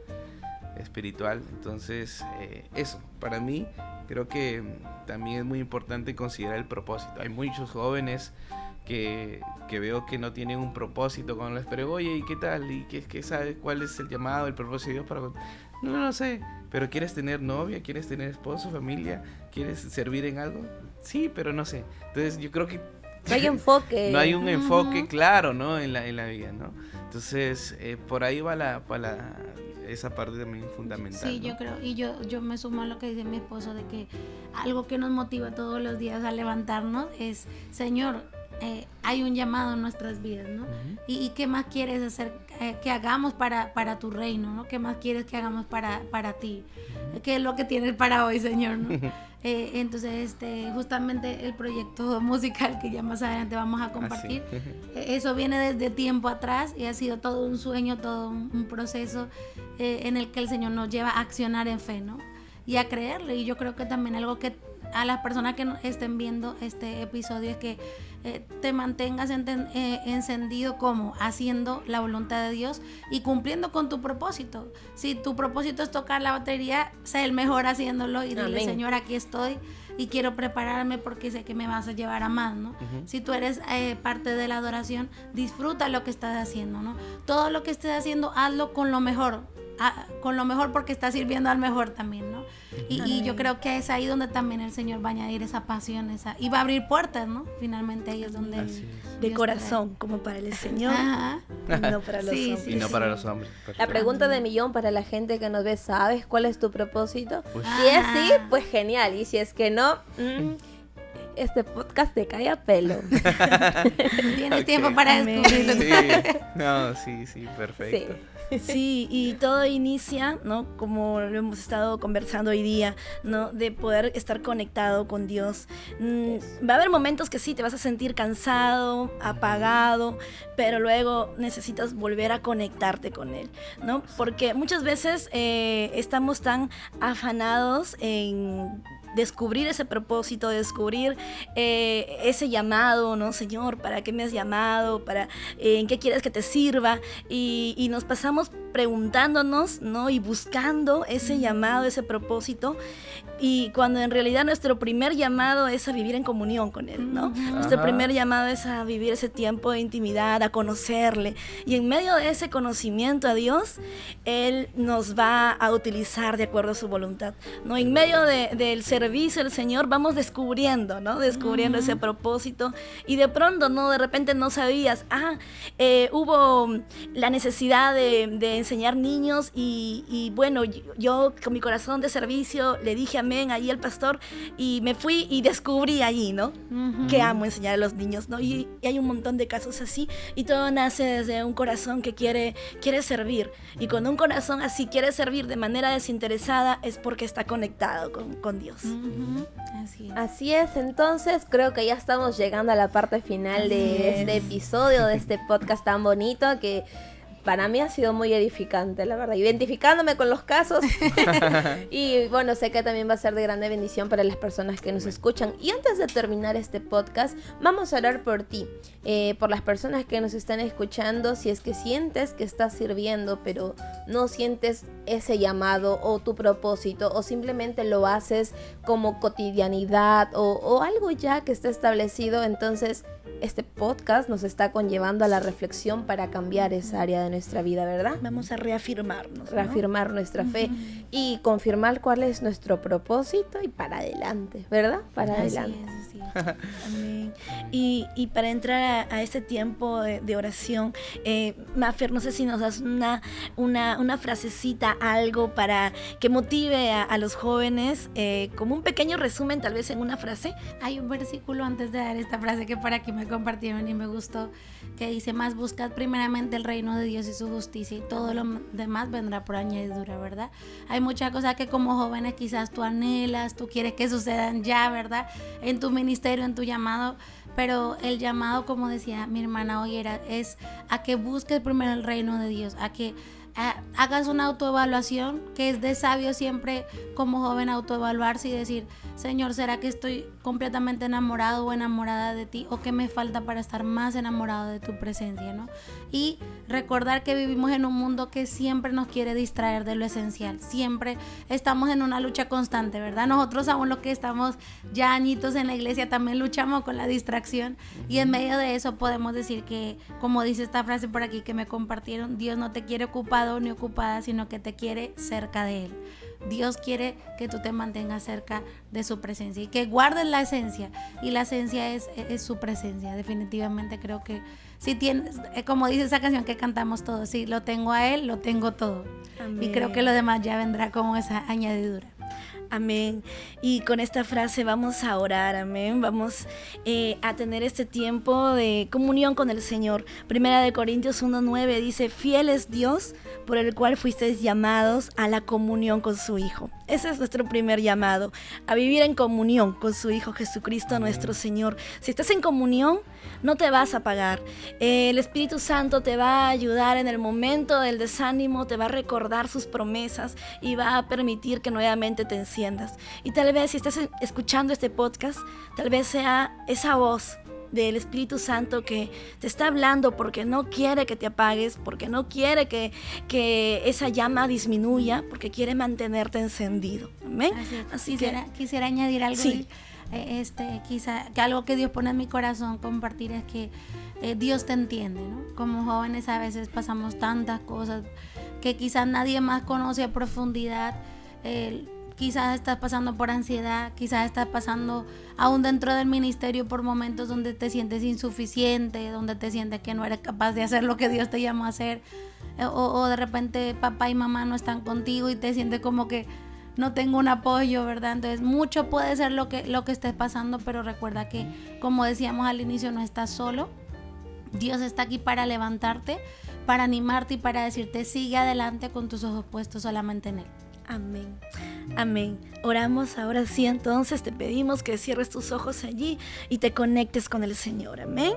espiritual. Entonces, eso, para mí, creo que también es muy importante considerar el propósito. Hay muchos jóvenes que veo que no tienen un propósito cuando les pregunto, oye, ¿y qué tal? ¿Y qué sabes? ¿Cuál es el llamado, el propósito de Dios para...? No sé, pero ¿quieres tener novia? ¿Quieres tener esposo, familia? ¿Quieres servir en algo? Sí, pero no sé. Entonces yo creo que No hay enfoque. no hay un enfoque claro, ¿no? en la vida, ¿no? Entonces, por ahí va esa parte también fundamental. Sí, ¿no? yo creo, y yo me sumo a lo que dice mi esposo, de que algo que nos motiva todos los días a levantarnos es, Señor, hay un llamado en nuestras vidas, ¿no? Ujú. ¿Y qué más quieres hacer, que hagamos para tu reino, ¿no? ¿Qué más quieres que hagamos para ti? ¿Qué es lo que tienes para hoy, Señor, ¿no? Entonces, justamente el proyecto musical que ya más adelante vamos a compartir, eso viene desde tiempo atrás y ha sido todo un sueño, todo un proceso en el que el Señor nos lleva a accionar en fe, ¿no? Y a creerle. Y yo creo que también algo que a las personas que estén viendo este episodio es que te mantengas encendido, como haciendo la voluntad de Dios y cumpliendo con tu propósito. Si tu propósito es tocar la batería, sé el mejor haciéndolo y dile, Amén. Señor, aquí estoy y quiero prepararme porque sé que me vas a llevar a más, ¿no? Si tú eres parte de la adoración, disfruta lo que estás haciendo, ¿no? Todo lo que estés haciendo, hazlo con lo mejor. Porque está sirviendo al mejor también, ¿no? Y yo creo que es ahí donde también el Señor va a añadir esa pasión, y va a abrir puertas, ¿no? Finalmente ahí es donde Así es. De Dios corazón, como para el Señor, Ajá. y no para los Sí, hombres. Y no sí. para los hombres. La Perfecto. pregunta de millón para la gente que nos ve, ¿sabes cuál es tu propósito? Pues- Si es sí, pues genial. Y si es que no, este podcast te cae a pelo. Tienes Ok. tiempo para Amén. descubrirlo. Sí, perfecto. Sí, y todo inicia, ¿no? Como lo hemos estado conversando hoy día, ¿no? De poder estar conectado con Dios. Va a haber momentos que sí, te vas a sentir cansado, apagado, pero luego necesitas volver a conectarte con Él, ¿no? Porque muchas veces estamos tan afanados en descubrir ese propósito, descubrir ese llamado, ¿no? Señor, ¿para qué me has llamado? ¿En qué quieres que te sirva? Y nos pasamos preguntándonos, ¿no? Y buscando ese llamado, ese propósito. Y cuando en realidad nuestro primer llamado es a vivir en comunión con Él, ¿no? Nuestro Ajá. primer llamado es a vivir ese tiempo de intimidad, a conocerle. Y en medio de ese conocimiento a Dios, Él nos va a utilizar de acuerdo a su voluntad, ¿no? En medio del servicio del Señor vamos descubriendo, ¿no? Descubriendo ese propósito. Y de pronto, ¿no? De repente no sabías, hubo la necesidad de enseñar niños y bueno, yo con mi corazón de servicio le dije amén allí al pastor y me fui y descubrí allí, ¿no? Que amo enseñar a los niños, ¿no? Y hay un montón de casos así y todo nace desde un corazón que quiere servir. Y cuando un corazón así quiere servir de manera desinteresada es porque está conectado con Dios. Así es. Así es, entonces creo que ya estamos llegando a la parte final de Así este es. episodio, de este podcast tan bonito que para mí ha sido muy edificante, la verdad, identificándome con los casos. Y bueno, sé que también va a ser de grande bendición para las personas que nos escuchan. Y antes de terminar este podcast, vamos a orar por ti, por las personas que nos están escuchando. Si es que sientes que estás sirviendo, pero no sientes ese llamado o tu propósito, o simplemente lo haces como cotidianidad o algo ya que está establecido, entonces este podcast nos está conllevando a la reflexión para cambiar esa área de nuestra vida, ¿verdad? Vamos a reafirmarnos, ¿no? Reafirmar nuestra fe y confirmar cuál es nuestro propósito y para adelante, ¿verdad? Para adelante. Así es. Amén. Y para entrar a este tiempo de oración, Mafer, no sé si nos das una frasecita, algo para que motive a los jóvenes, como un pequeño resumen, tal vez en una frase. Hay un versículo antes de dar esta frase que por aquí me compartieron y me gustó, que dice: más buscad primeramente el reino de Dios y su justicia, y todo lo demás vendrá por añadidura, ¿verdad? Hay muchas cosas que como jóvenes quizás tú anhelas, tú quieres que sucedan ya, ¿verdad? En tu ministerio, en tu llamado, pero el llamado, como decía mi hermana hoy, es a que busques primero el reino de Dios, a que hagas una autoevaluación, que es de sabio siempre como joven autoevaluarse y decir: Señor, ¿será que estoy completamente enamorado o enamorada de ti? ¿O qué me falta para estar más enamorado de tu presencia, ¿no? Y recordar que vivimos en un mundo que siempre nos quiere distraer de lo esencial. Siempre estamos en una lucha constante, ¿verdad? Nosotros, aún los que estamos ya añitos en la iglesia, también luchamos con la distracción. Y en medio de eso podemos decir que, como dice esta frase por aquí que me compartieron, Dios no te quiere ocupado ni ocupada, sino que te quiere cerca de Él. Dios quiere que tú te mantengas cerca de su presencia y que guardes la esencia, y la esencia es su presencia. Definitivamente creo que si tienes, como dice esa canción que cantamos todos, si lo tengo a Él, lo tengo todo. Amén. Y creo que lo demás ya vendrá como esa añadidura. Amén. Y con esta frase vamos a orar, amén. Vamos a tener este tiempo de comunión con el Señor. Primera de Corintios 1:9 dice: fiel es Dios, por el cual fuisteis llamados a la comunión con su Hijo. Ese es nuestro primer llamado, a vivir en comunión con su Hijo Jesucristo nuestro Señor. Si estás en comunión, no te vas a apagar. El Espíritu Santo te va a ayudar en el momento del desánimo, te va a recordar sus promesas y va a permitir que nuevamente te enciendas. Y tal vez si estás escuchando este podcast, tal vez sea esa voz del Espíritu Santo que te está hablando porque no quiere que te apagues, porque no quiere que esa llama disminuya, porque quiere mantenerte encendido. Amén. Así quisiera añadir algo. Sí. Quizá que algo que Dios pone en mi corazón compartir es que Dios te entiende, ¿no? Como jóvenes a veces pasamos tantas cosas que quizás nadie más conoce a profundidad. Quizás estás pasando por ansiedad, quizás estás pasando aún dentro del ministerio por momentos donde te sientes insuficiente, donde te sientes que no eres capaz de hacer lo que Dios te llamó a hacer, o de repente papá y mamá no están contigo y te sientes como que no tengo un apoyo, ¿verdad? Entonces mucho puede ser lo que estés pasando, pero recuerda que, como decíamos al inicio, no estás solo. Dios está aquí para levantarte, para animarte y para decirte: sigue adelante con tus ojos puestos solamente en Él. Amén, amén. Oramos ahora sí, entonces te pedimos que cierres tus ojos allí y te conectes con el Señor, amén.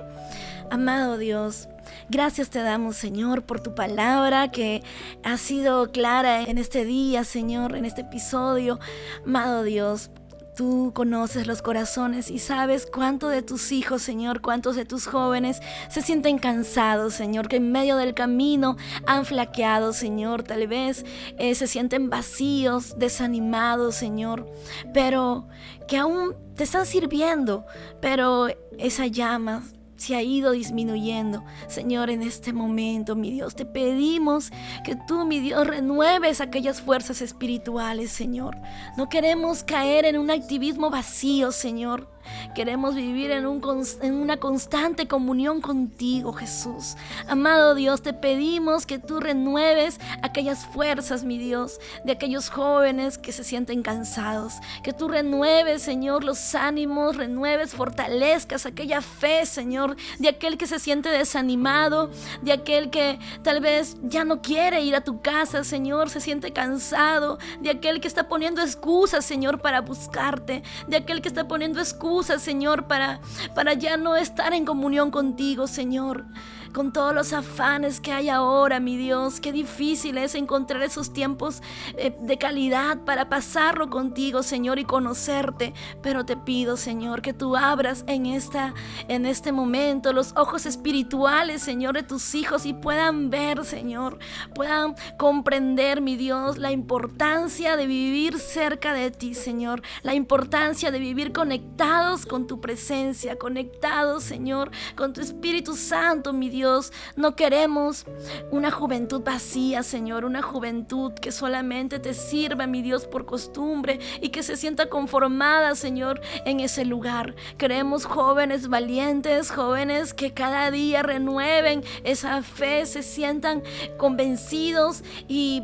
Amado Dios, gracias te damos, Señor, por tu palabra que ha sido clara en este día, Señor, en este episodio. Amado Dios, tú conoces los corazones y sabes cuánto de tus hijos, Señor, cuántos de tus jóvenes se sienten cansados, Señor, que en medio del camino han flaqueado, Señor, tal vez se sienten vacíos, desanimados, Señor, pero que aún te están sirviendo, pero esa llama se ha ido disminuyendo. Señor, en este momento, mi Dios, te pedimos que tú, mi Dios, renueves aquellas fuerzas espirituales, Señor. No queremos caer en un activismo vacío, Señor. Queremos vivir en una constante comunión contigo, Jesús. Amado Dios, te pedimos que tú renueves aquellas fuerzas, mi Dios, de aquellos jóvenes que se sienten cansados. Que tú renueves, Señor, los ánimos, renueves, fortalezcas aquella fe, Señor, de aquel que se siente desanimado, de aquel que tal vez ya no quiere ir a tu casa, Señor, se siente cansado, de aquel que está poniendo excusas, Señor, para buscarte, de aquel que está poniendo excusas, Señor, para ya no estar en comunión contigo, Señor. con todos los afanes que hay ahora, mi Dios. Qué difícil es encontrar esos tiempos de calidad para pasarlo contigo, Señor, y conocerte. Pero te pido, Señor, que tú abras en este momento los ojos espirituales, Señor, de tus hijos y puedan ver, Señor, puedan comprender, mi Dios, la importancia de vivir cerca de ti, Señor, la importancia de vivir conectados con tu presencia, conectados, Señor, con tu Espíritu Santo, mi Dios. No queremos una juventud vacía, Señor, una juventud que solamente te sirva, mi Dios, por costumbre y que se sienta conformada, Señor, en ese lugar. Queremos jóvenes valientes, jóvenes que cada día renueven esa fe, se sientan convencidos y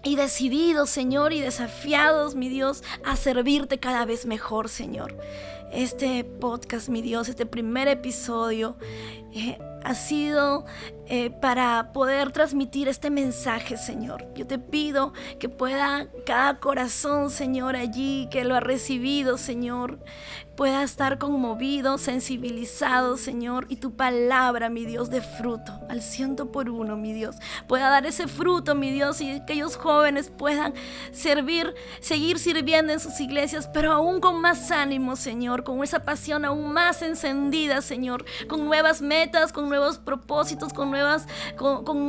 decididos, Señor, y desafiados, mi Dios, a servirte cada vez mejor, Señor. Este podcast, mi Dios, este primer episodio ha sido para poder transmitir este mensaje, Señor. Yo te pido que pueda cada corazón, Señor, allí que lo ha recibido, Señor, pueda estar conmovido, sensibilizado, Señor, y tu palabra, mi Dios, de fruto, al 100%, mi Dios, pueda dar ese fruto, mi Dios, y aquellos jóvenes puedan seguir sirviendo en sus iglesias, pero aún con más ánimo, Señor, con esa pasión aún más encendida, Señor, con nuevas metas, con nuevos propósitos, con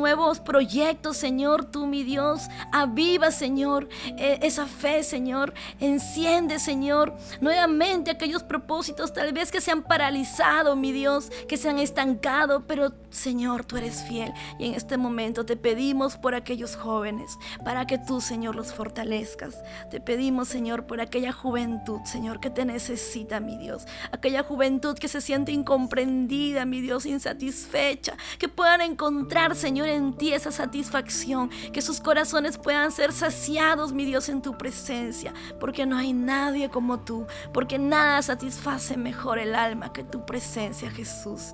nuevos proyectos, Señor. Tú, mi Dios, aviva, Señor, esa fe, Señor, enciende, Señor, nuevamente aquellos propósitos tal vez que se han paralizado, mi Dios, que se han estancado, pero Señor, tú eres fiel y en este momento te pedimos por aquellos jóvenes, para que tú, Señor, los fortalezcas. Te pedimos, Señor, por aquella juventud, Señor, que te necesita, mi Dios, aquella juventud que se siente incomprendida, mi Dios, insatisfecha, que puedan encontrar, Señor, en ti esa satisfacción, que sus corazones puedan ser saciados, mi Dios, en tu presencia, porque no hay nadie como tú, porque nada satisface mejor el alma que tu presencia, Jesús.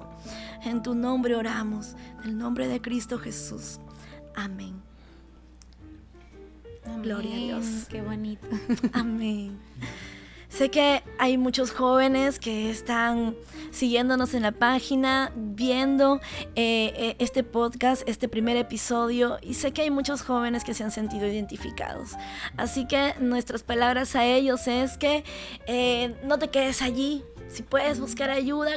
En tu nombre oramos, en el nombre de Cristo Jesús. Amén. Amén. Gloria a Dios. Qué bonito. Amén. Sé que hay muchos jóvenes que están siguiéndonos en la página, viendo este podcast, este primer episodio, y sé que hay muchos jóvenes que se han sentido identificados. Así que nuestras palabras a ellos es que no te quedes allí. Si puedes buscar ayuda,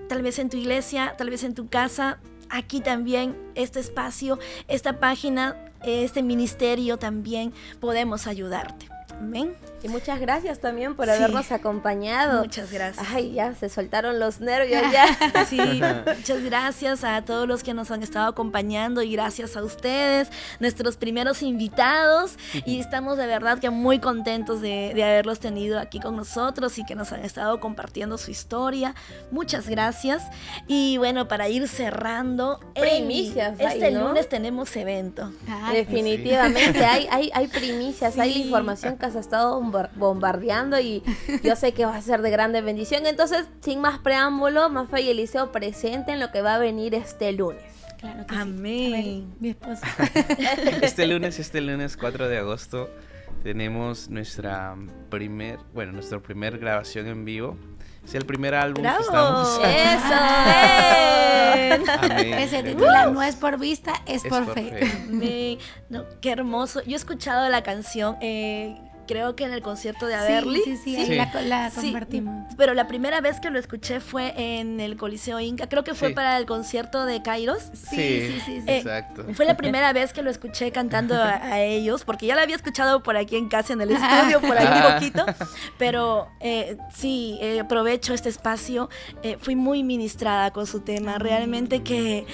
tal vez en tu iglesia, tal vez en tu casa, aquí también, este espacio, esta página, este ministerio también podemos ayudarte. Amén. Y muchas gracias también por Sí. habernos acompañado. Muchas gracias. Ay, ya se soltaron los nervios ya. Sí, muchas gracias a todos los que nos han estado acompañando y gracias a ustedes, nuestros primeros invitados, y estamos de verdad que muy contentos de haberlos tenido aquí con nosotros y que nos han estado compartiendo su historia. Muchas gracias. Y bueno, para ir cerrando, Primicias hay, este ¿no? lunes tenemos evento. Ay, Definitivamente, hay primicias, Sí. hay la información que has estado bombardeando y yo sé que va a ser de grande bendición. Entonces, sin más preámbulo, Mafe y Eliseo presenten lo que va a venir este lunes. claro que Amén. sí. A ver, mi esposa. Este lunes 4 de agosto, tenemos nuestra primer grabación en vivo. Es el primer álbum ¡Bravo! que estamos. ¡Eso! Amén. Que se titula No es por vista, es por fe. Amén. No, qué hermoso. Yo he escuchado la canción, creo que en el concierto de Averly. Sí, Sí. la Sí, compartimos. pero la primera vez que lo escuché fue en el Coliseo Inca. Creo que fue Sí. para el concierto de Kairos. Sí. Exacto. Fue la primera vez que lo escuché cantando a ellos, porque ya lo había escuchado por aquí en casa, en el estudio, por ahí un poquito. Pero sí, aprovecho este espacio. Fui muy ministrada con su tema. Realmente que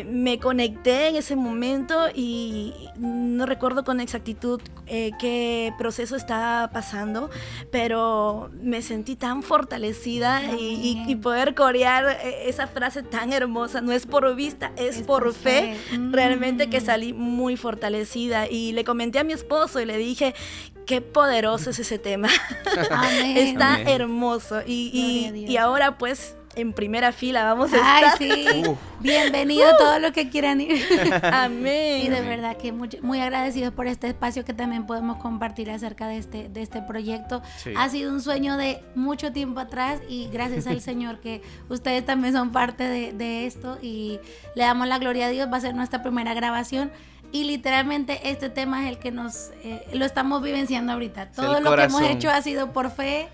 me conecté en ese momento y no recuerdo con exactitud qué proceso estaba pasando, pero me sentí tan fortalecida y poder corear esa frase tan hermosa, no es por vista, es por fe, realmente que salí muy fortalecida y le comenté a mi esposo y le dije, qué poderoso es ese tema. Amén. Está Amén. hermoso Gloria a Dios. y ahora pues en primera fila vamos a Ay, estar. sí. Bienvenido todos los que quieran ir. Amén. Y de verdad que muy agradecidos por este espacio que también podemos compartir acerca de este proyecto. Sí. Ha sido un sueño de mucho tiempo atrás y gracias al Señor que ustedes también son parte de esto y le damos la gloria a Dios. Va a ser nuestra primera grabación. Y literalmente este tema es el que lo estamos vivenciando ahorita. Todo lo que hemos hecho ha sido por fe.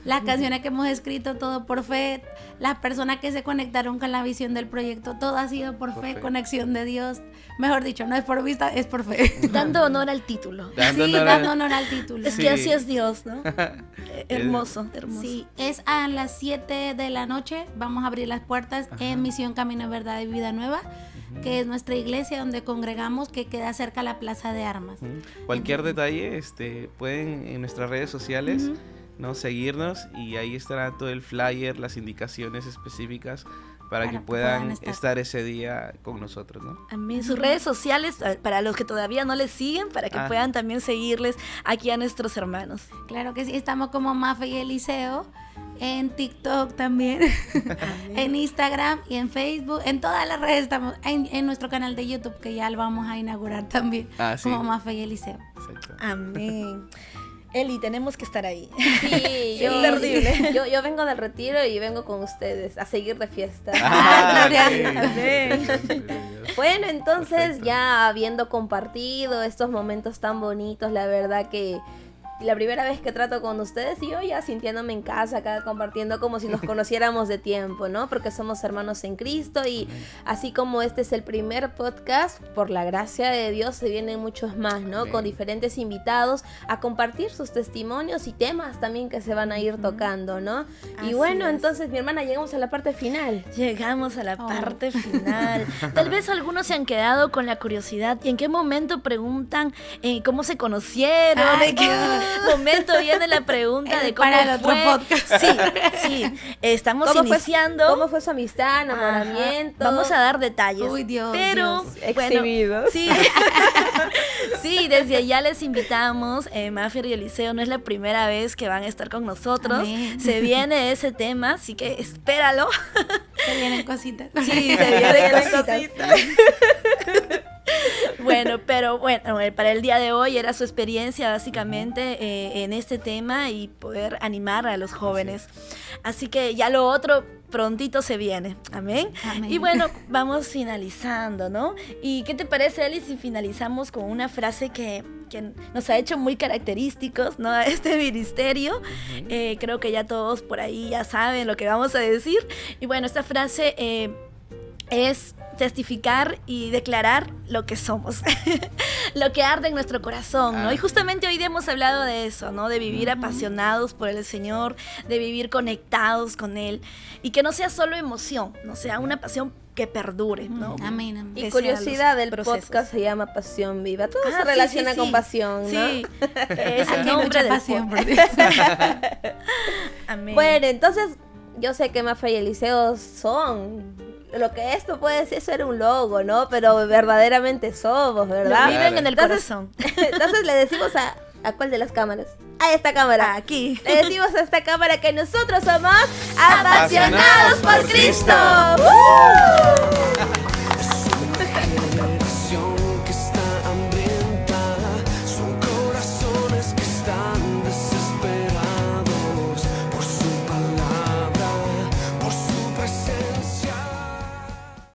Las canciones que hemos escrito, todo por fe. Las personas que se conectaron con la visión del proyecto, todo ha sido por fe, conexión de Dios. Mejor dicho, no es por vista, es por fe. Dando honor al título. Dando honor al título. Es que así es Dios, ¿no? Hermoso, hermoso. Sí, es a las 7 de la noche. Vamos a abrir las puertas en Misión Camino, Verdad y Vida Nueva, que es nuestra iglesia donde congregamos, que queda cerca a la Plaza de Armas. Cualquier detalle, pueden en nuestras redes sociales, ¿no? Seguirnos y ahí estará todo el flyer, las indicaciones específicas para que puedan estar ese día con nosotros, ¿no? Amén. Sus redes sociales, para los que todavía no les siguen, para que puedan también seguirles aquí a nuestros hermanos. Claro que sí, estamos como Mafe y Eliseo, en TikTok también, en Instagram y en Facebook, en todas las redes estamos, en nuestro canal de YouTube que ya lo vamos a inaugurar también, como Mafe y Eliseo. Exacto. Amén. Eli, tenemos que estar ahí. Sí, yo vengo del retiro y vengo con ustedes a seguir de fiesta. Bueno, entonces Perfecto. ya habiendo compartido estos momentos tan bonitos, la verdad que la primera vez que trato con ustedes y yo ya sintiéndome en casa acá compartiendo como si nos conociéramos de tiempo, ¿no? Porque somos hermanos en Cristo y así como este es el primer podcast, por la gracia de Dios se vienen muchos más, ¿no? Amén. Con diferentes invitados a compartir sus testimonios y temas también que se van a ir tocando, ¿no? Así Y bueno, es. entonces mi hermana, llegamos a la parte final. Llegamos a la parte final. Tal vez algunos se han quedado con la curiosidad. ¿Y en qué momento preguntan cómo se conocieron? Ay, ¿En qué momento viene la pregunta de cómo para el otro fue? podcast. Sí. Estamos ¿Cómo iniciando. ¿Cómo fue su amistad, enamoramiento? Ajá. Vamos a dar detalles. Uy, Dios, Pero, Dios. bueno, Exhibidos. sí. Sí, desde allá les invitamos. Mafer y Eliseo no es la primera vez que van a estar con nosotros. Amén. Se viene ese tema, así que espéralo. Se vienen cositas. Sí, se vienen cositas. Bueno, pero bueno, para el día de hoy era su experiencia básicamente en este tema y poder animar a los jóvenes. Así que ya lo otro prontito se viene. Amén. Amén. Y bueno, vamos finalizando, ¿no? ¿Y qué te parece, Eli, si finalizamos con una frase que nos ha hecho muy característicos, ¿no? A este ministerio. Creo que ya todos por ahí ya saben lo que vamos a decir. Y bueno, esta frase es testificar y declarar lo que somos, lo que arde en nuestro corazón, ¿no? Y justamente hoy día hemos hablado de eso, ¿no? De vivir apasionados por el Señor, de vivir conectados con Él y que no sea solo emoción, no sea una pasión que perdure, ¿no? Amén, amén. Y Que curiosidad, sean el los procesos. podcast se llama Pasión Viva. Todo se Sí, relaciona sí, con sí. pasión, ¿no? Sí, es el Aquí hay nombre mucha del pasión por podcast. Dios. Amén. Bueno, entonces yo sé que Mafe y Eliseo son lo que esto puede ser un logo, ¿no? Pero verdaderamente somos, Lo ¿verdad? viven en el Entonces- corazón. Entonces le decimos ¿a cuál de las cámaras? A esta cámara. Aquí. Le decimos a esta cámara que nosotros somos Apasionados por Cristo. ¡Woo!